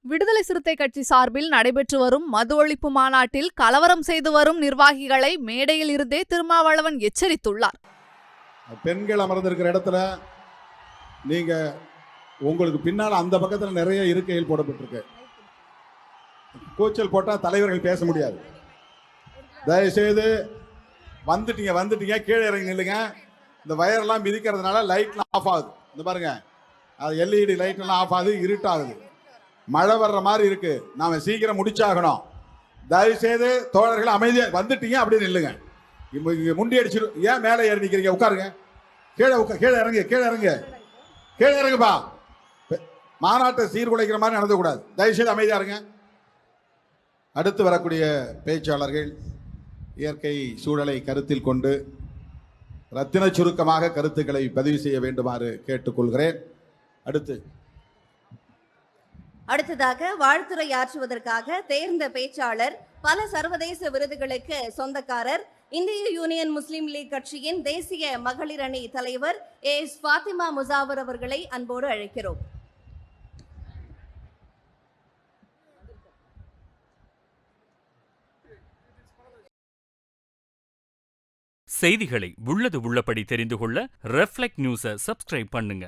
விடுதலை சிறுத்தை கட்சி சார்பில் நடைபெற்று வரும் மது ஒழிப்பு மாநாட்டில் கலவரம் செய்து வரும் நிர்வாகிகளை மேடையில் இருந்தே திருமாவளவன் எச்சரித்துள்ளார். பெண்கள் அமர்ந்திருக்கிற இடத்துல நீங்க உங்களுக்கு பின்னால் அந்த பக்கத்தில் நிறைய இருக்கைகள் போடப்பட்டிருக்கு. கூச்சல் போட்டா தலைவர்கள் பேச முடியாது. தயவுசெய்து வந்துட்டீங்க கீழே இறங்கி நில்லுங்க. இந்த வயர்லாம் மிதிக்கிறதுனால லைட்லாம் ஆஃப் ஆகுது. இந்த பாருங்க, அது எல்இடி லைட்லாம் ஆஃப் ஆகுது, இருட்டாகுது. மழை வர்ற மாதிரி இருக்கு. நாம சீக்கிரம் முடிச்சாகணும். தயவுசெய்து தோழர்கள் அமைதியா வந்துட்டீங்க அப்படியே நில்லுங்க. முண்டி அடிச்சிடும். ஏன் மேலே ஏறி நிக்கிறீங்க? உட்காருங்க. கீழே இறங்குப்பா. மாநாட்டை சீர்குலைக்கிற மாதிரி நடந்தக்கூடாது. தயவுசெய்து அமைதியா இருங்க. அடுத்து வரக்கூடிய பேச்சாளர்கள் இயற்கை சூழலை கருத்தில் கொண்டு ரத்தின சுருக்கமாக கருத்துக்களை பதிவு செய்ய வேண்டுமாறு கேட்டுக்கொள்கிறேன். அடுத்ததாக வாழ்த்துரையாற்றுவதற்காக தேர்ந்த பேச்சாளர், பல சர்வதேச விருதுகளுக்கு சொந்தக்காரர், இந்திய யூனியன் முஸ்லிம் லீக் கட்சியின் தேசிய மகளிர் அணி தலைவர் எஸ் ஃபாத்திமா முசாவர் அவர்களை அன்போடு அழைக்கிறோம். செய்திகளை உள்ளது உள்ளபடி தெரிந்து கொள்ள ரெஃப்ளெக்ட் நியூஸை சப்ஸ்கிரைப் பண்ணுங்க.